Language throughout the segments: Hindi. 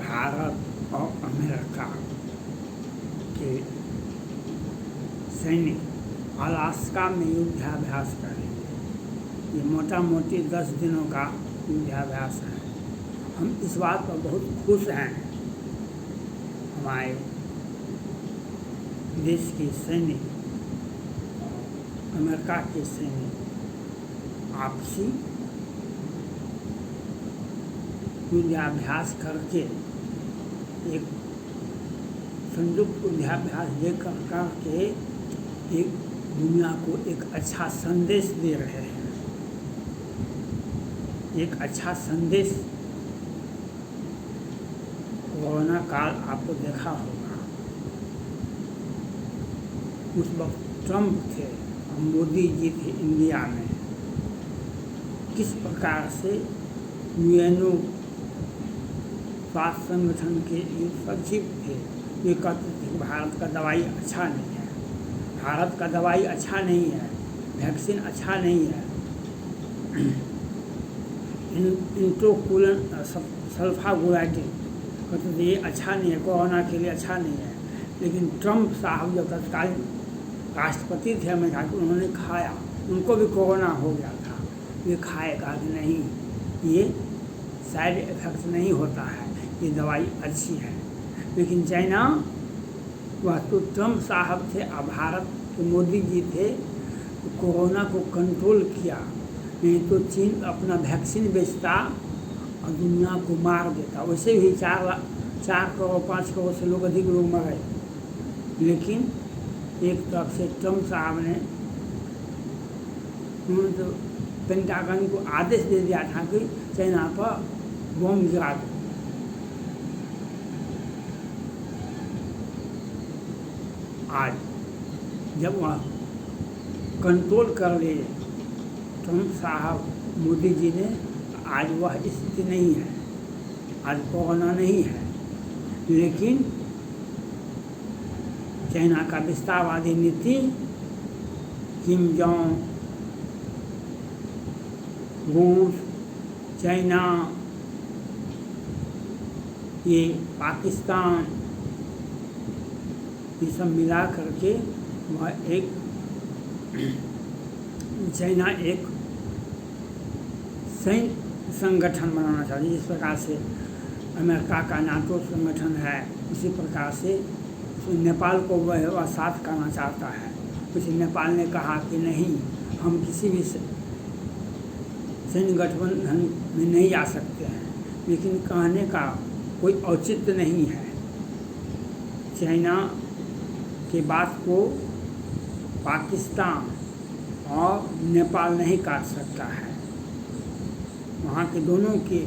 भारत और अमेरिका के सैनिक अलास्का में युद्धाभ्यास करेंगे। ये मोटा मोटी 10 दिनों का युद्धाभ्यास है। हम इस बात पर बहुत खुश हैं। हमारे देश के सैनिक और अमेरिका के सैनिक आपसी युद्धाभ्यास करके एक संयुक्त युद्धाभ्यास देकर के एक दुनिया को एक अच्छा संदेश दे रहे हैं। एक अच्छा संदेश। कोरोना काल आपको देखा होगा, उस वक्त ट्रंप थे और मोदी जी थे इंडिया में। किस प्रकार से यूएनओ स्वास्थ्य संगठन के ये सचिव थे, ये कहते थे भारत का दवाई अच्छा नहीं है, भारत का दवाई अच्छा नहीं है, वैक्सीन अच्छा नहीं है, इंट्रोकुलन सल्फागोलाइटिन कहते थे ये अच्छा नहीं है, कोरोना के लिए अच्छा नहीं है। लेकिन ट्रंप साहब जब तत्कालीन राष्ट्रपति थे अमेरिका के, उन्होंने खाया, उनको भी कोरोना हो गया था। ये खाएगा कि नहीं, ये साइड इफेक्ट नहीं होता है, ये दवाई अच्छी है। लेकिन चाइना, वह तो ट्रंप साहब थे और भारत के मोदी जी थे, तो कोरोना को कंट्रोल किया। नहीं तो चीन अपना वैक्सीन बेचता और दुनिया को मार देता। वैसे भी 4 करोड़ 5 करोड़ से लोग अधिक लोग मरे। लेकिन एक तरफ से ट्रंप साहब ने उन्होंने तो पेंटागन को आदेश दे दिया था कि चाइना पर बम गिरा दो। आज जब वह कंट्रोल कर लिए ट्रंप साहब मोदी जी ने, आज वह स्थिति नहीं है, आज कोरोना नहीं है। लेकिन चाइना का विस्तारवादी नीति, किम जोंग, रूस, चाइना, ये पाकिस्तान, ये सब मिला करके वह एक चाइना एक सैन्य संगठन बनाना चाहती है। जिस प्रकार से अमेरिका का नाटो संगठन है, उसी प्रकार से नेपाल को वह साथ करना चाहता है। उसी नेपाल ने कहा कि नहीं, हम किसी भी सैन्य गठबंधन में नहीं आ सकते हैं। लेकिन कहने का कोई औचित्य नहीं है। चाइना की बात को पाकिस्तान और नेपाल नहीं काट सकता है। वहाँ के दोनों के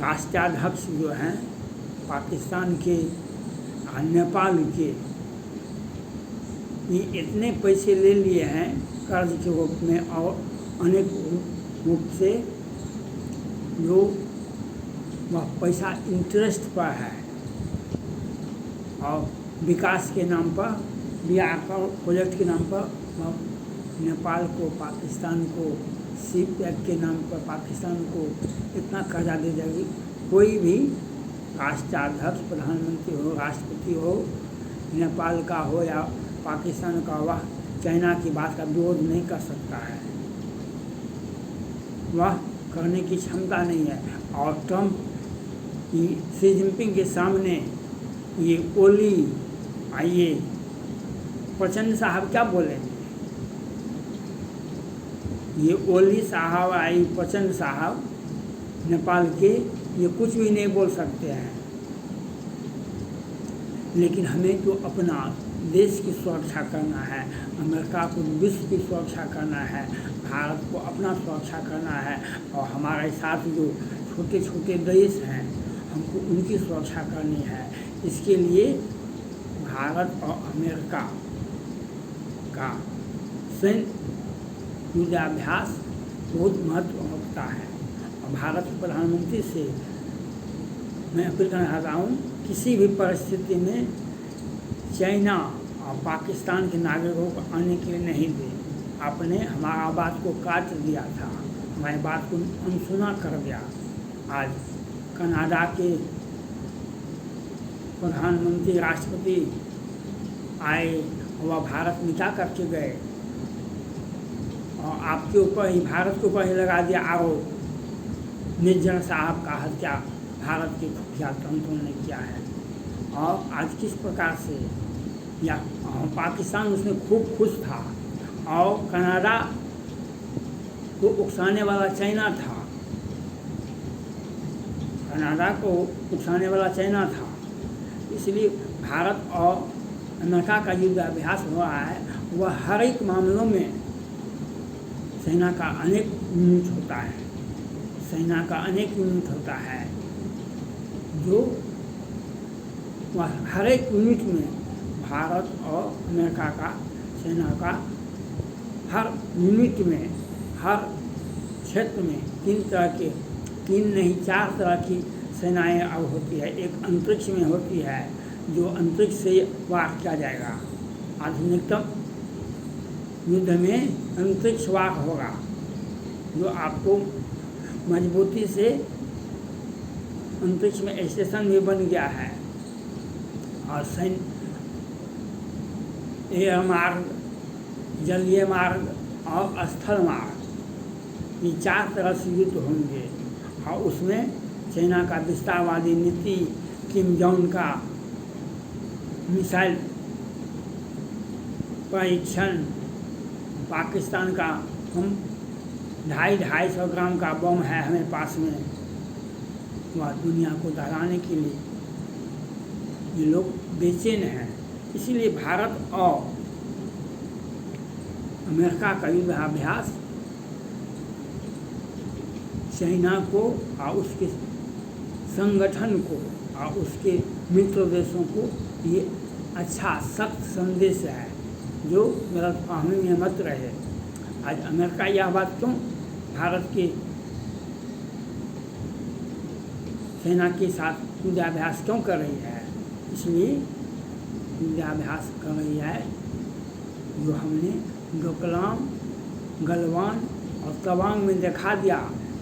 राष्ट्राध्यक्ष जो हैं, पाकिस्तान के और नेपाल के, ये इतने पैसे ले लिए हैं कर्ज के रूप में और अनेक रूप से, जो वह पैसा इंटरेस्ट पर है और विकास के नाम पर, प्रोजेक्ट के नाम पर वह नेपाल को, पाकिस्तान को, सीपैक के नाम पर पाकिस्तान को इतना कर्जा दे जाएगी। कोई भी राष्ट्राध्यक्ष, प्रधानमंत्री हो, राष्ट्रपति हो, नेपाल का हो या पाकिस्तान का, वह चाइना की बात का विरोध नहीं कर सकता है। वह करने की क्षमता नहीं है। और ट्रंप शी जिनपिंग के सामने ये ओली आइए, प्रचंड साहब क्या बोलेंगे? ये ओली साहब आई, प्रचंड साहब नेपाल के, ये कुछ भी नहीं बोल सकते हैं। लेकिन हमें तो अपना देश की सुरक्षा करना है, अमेरिका को विश्व की सुरक्षा करना है, भारत को अपना सुरक्षा करना है, और हमारे साथ जो छोटे छोटे देश हैं, हमको उनकी सुरक्षा करनी है। इसके लिए भारत और अमेरिका का सैन्य युद्धाभ्यास बहुत महत्व रखता है। और भारत के प्रधानमंत्री से मैं अपील करना चाहता हूँ, किसी भी परिस्थिति में चाइना और पाकिस्तान के नागरिकों को आने के लिए नहीं दे। आपने हमारा बात को काट दिया था, हमारी बात को अनसुना कर दिया। आज कनाडा के प्रधानमंत्री राष्ट्रपति आए, वह भारत मिटा करके गए और आपके ऊपर ही, भारत के ऊपर ही लगा दिया आरोप। निर्जन साहब का हत्या भारत के खुफिया तंत्रों ने किया है। और आज किस प्रकार से या पाकिस्तान उसमें खूब खुश था और कनाडा को उकसाने वाला चाइना था, कनाडा को उकसाने वाला चाइना था। इसलिए भारत और अमेरिका का युद्ध अभ्यास हो रहा है, वह हर एक मामलों में सेना का अनेक यूनिट होता है, सेना का अनेक यूनिट होता है, जो वह हर एक यूनिट में भारत और अमेरिका का सेना का हर यूनिट में, हर क्षेत्र में 3 तरह के, 3 नहीं 4 तरह की सेनाएं अब होती है। एक अंतरिक्ष में होती है, जो अंतरिक्ष से वार किया जाएगा। आधुनिकतम युद्ध में अंतरिक्ष वार होगा, जो आपको मजबूती से अंतरिक्ष में स्टेशन भी बन गया है। और सैन्य एयर मार्ग, जलीय मार्ग और स्थल मार्ग, ये 4 तरह से युद्ध होंगे। और उसमें चाइना का विस्तारवादी नीति, किम जोंग का मिसाइल परीक्षण, पाकिस्तान का हम 250-250 ग्राम का बम है हमारे पास में, वह दुनिया को डराने के लिए ये लोग बेचैन हैं। इसीलिए भारत और अमेरिका का युद्धाभ्यास चाइना को और उसके संगठन को और उसके मित्र देशों को ये अच्छा सख्त संदेश है, जो गलतफहमी में मत रहे। आज अमेरिका यह बात क्यों भारत के सेना के साथ युद्धाभ्यास क्यों कर रही है? इसलिए युद्धाभ्यास कर रही है जो हमने डोकलाम, गलवान और तवांग में दिखा दिया।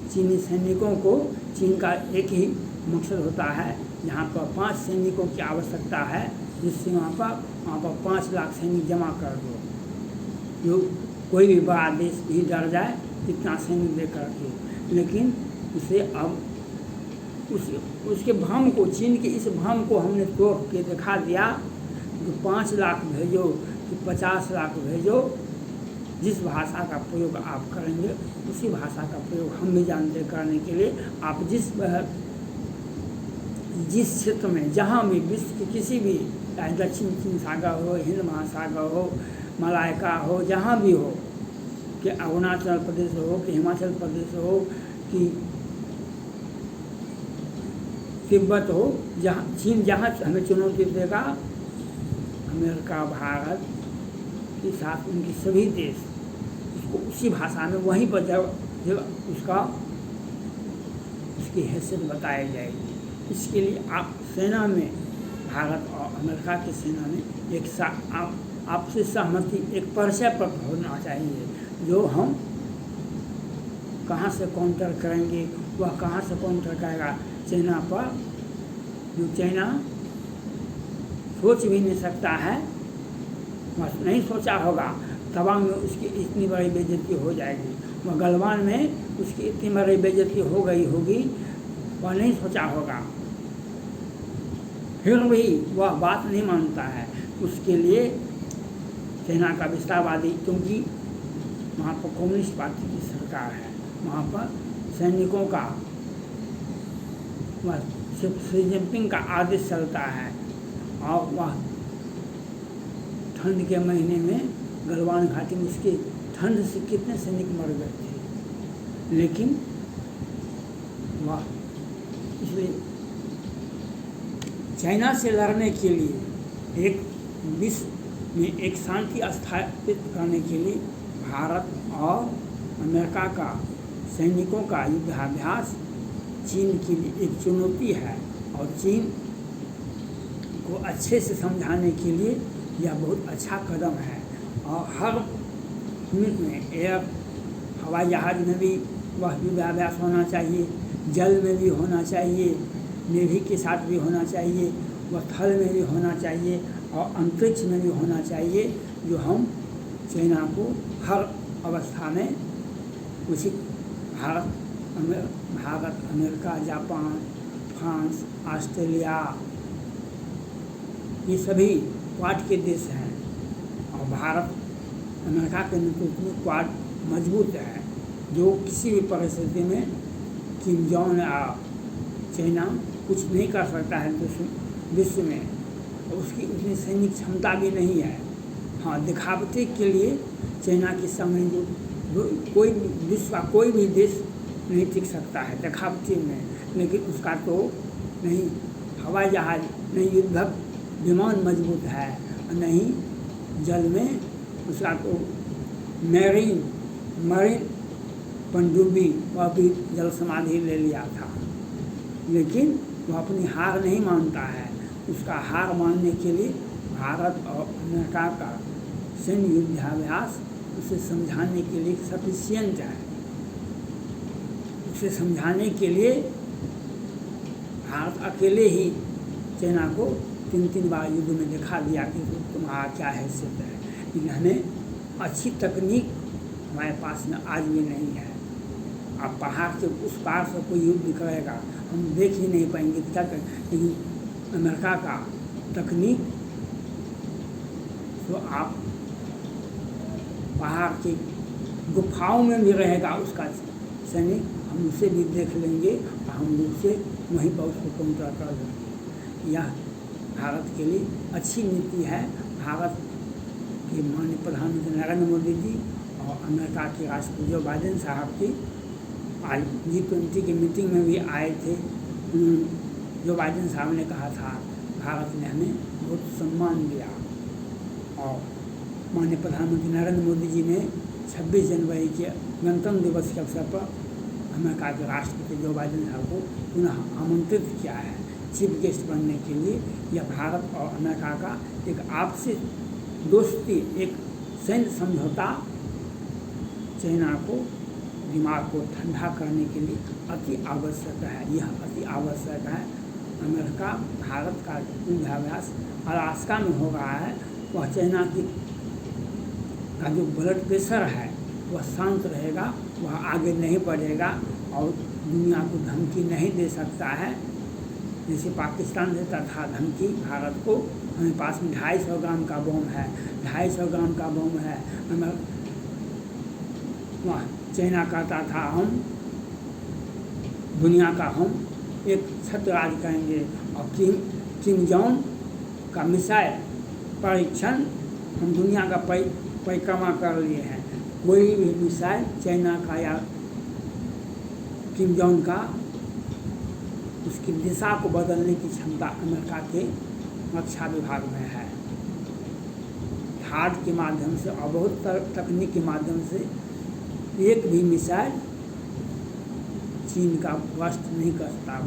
चीनी सैनिकों को, चीन का एक ही मकसद होता है, जहाँ पर 5 सैनिकों की आवश्यकता है, जिससे वहाँ पर 5 लाख सैनिक जमा कर दो, जो कोई भी बड़ा देश भी डर जाए इतना सैनिक लेकर के। लेकिन उसे अब उसके भ्रम को, चीन के इस भ्रम को हमने तोड़ के दिखा दिया कि 5 लाख भेजो कि 50 लाख भेजो, जिस भाषा का प्रयोग आप करेंगे उसी भाषा का प्रयोग हम भी जानते करने के लिए। आप जिस क्षेत्र में, जहाँ भी विश्व के किसी भी, चाहे दक्षिण चीन सागर हो, हिंद महासागर हो, मलाइका हो, जहाँ भी हो, कि अरुणाचल प्रदेश हो, कि हिमाचल प्रदेश हो, कि तिब्बत हो, जहाँ चीन जहाँ हमें चुनौती देगा, अमेरिका, भारत के साथ उनके सभी देश उसको उसी भाषा में वहीं पर जब उसकी हैसियत बताई जाएगी। इसके लिए आप सेना में, भारत और अमेरिका की सेना में एक आपसी सहमति, एक परिचय पर होना चाहिए, जो हम कहाँ से काउंटर करेंगे, वह कहाँ से काउंटर करेगा चाइना पर, जो चाइना सोच भी नहीं सकता है, बस नहीं सोचा होगा। तवांग में उसकी इतनी बड़ी बेइज्जती हो जाएगी, वह गलवान में उसकी इतनी बड़ी बेइज्जती हो गई होगी, वह नहीं सोचा होगा, फिर भी वह बात नहीं मानता है। उसके लिए सेना का विस्तारवादी, क्योंकि वहाँ पर कम्युनिस्ट पार्टी की सरकार है, वहाँ पर सैनिकों का, वह शी जिनपिंग का आदेश चलता है। और वह ठंड के महीने में गलवान घाटी में उसके ठंड से कितने सैनिक मर गए थे, लेकिन वह इसलिए चाइना से लड़ने के लिए, एक विश्व में एक शांति स्थापित करने के लिए भारत और अमेरिका का सैनिकों का युद्धाभ्यास चीन के लिए एक चुनौती है। और चीन को अच्छे से समझाने के लिए यह बहुत अच्छा कदम है। और हर मिनट में एयर, हवाई जहाज़ में भी वह युद्धाभ्यास होना चाहिए, जल में भी होना चाहिए, नेवी के साथ भी होना चाहिए, व थल में भी होना चाहिए और अंतरिक्ष में भी होना चाहिए, जो हम चाइना को हर अवस्था में उसी Bharat, America, Japan, France, Australia, ये सभी क्वाड के देश हैं और भारत अमेरिका के नेतृत्व में क्वाड मजबूत है, जो किसी भी परिस्थिति में किम जोंग या चाइना कुछ नहीं कर सकता है विश्व में, और उसकी उतनी सैनिक क्षमता भी नहीं है। हाँ, दिखावटी के लिए चाइना के सामने जो कोई विश्व का कोई भी देश नहीं टिक सकता है दिखावटी में, लेकिन उसका तो नहीं हवाई जहाज, नहीं युद्धक विमान मजबूत है, नहीं जल में उसका तो मरीन पनडुब्बी, वह भी जल समाधि ले लिया था, लेकिन वह अपनी हार नहीं मानता है। उसका हार मानने के लिए भारत और अमेरिका का सैन्य युद्धाभ्यास उसे समझाने के लिए सफिशिएंट है। उसे समझाने के लिए भारत अकेले ही चाइना को 3 बार युद्ध में दिखा दिया कि तुम्हारा क्या हैसियत है, लेकिन हमें अच्छी तकनीक हमारे पास में आज भी नहीं है। आप पहाड़ के उस पार से कोई युद्ध करेगा, हम देख ही नहीं पाएंगे क्या कर, लेकिन अमेरिका का तकनीक तो आप पहाड़ की गुफाओं में भी रहेगा उसका सैनिक, हम उसे भी देख लेंगे और हम उसे वहीं पर उसको काउंटर कर देंगे। यह भारत के लिए अच्छी नीति है। भारत के माननीय प्रधानमंत्री नरेंद्र मोदी जी और अमेरिका के राष्ट्रपति जो बाइडेन साहब की आज G20 की मीटिंग में भी आए थे। जो बाइडेन साहब ने कहा था भारत ने हमें बहुत सम्मान दिया, और माननीय प्रधानमंत्री नरेंद्र मोदी जी ने 26 जनवरी के गणतंत्र दिवस के अवसर पर अमेरिका के राष्ट्रपति जो बाइडेन साहब को पुनः आमंत्रित किया है चीफ गेस्ट बनने के लिए। यह भारत और अमेरिका का एक आपसी दोस्ती, एक सैन्य समझौता चाइना को दिमाग को ठंडा करने के लिए अति आवश्यक है। यह अति आवश्यक है। अमेरिका भारत का युद्धाभ्यास अलास्का में हो रहा है, वह चाइना का जो ब्लड प्रेशर है वह शांत रहेगा, वह आगे नहीं बढ़ेगा और दुनिया को धमकी नहीं दे सकता है। जैसे पाकिस्तान देता था धमकी भारत को, हमारे पास में 250 ग्राम का बम है, 250 ग्राम का बम है। वह चाइना कहता था हम दुनिया का हम एक छत्रराज करेंगे, और किम जोंग का मिसाइल परीक्षण हम दुनिया का परिक्रमा कर लिए हैं। कोई भी मिसाइल चाइना का या किम जोंग का उसकी दिशा को बदलने की क्षमता अमेरिका के रक्षा विभाग में है। हार्ड के माध्यम से और बहुत तकनीक के माध्यम से एक भी मिसाइल चीन का वस्त नहीं कर सकता,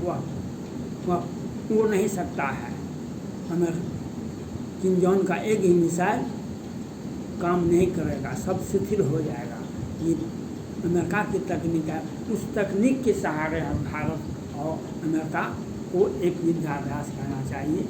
वह उड़ नहीं सकता है। किम जोंग का एक ही मिसाइल काम नहीं करेगा, सब शिथिल हो जाएगा। ये अमेरिका की तकनीक है। उस तकनीक के सहारे हम भारत और अमेरिका को एक युद्धाभ्यास करना चाहिए।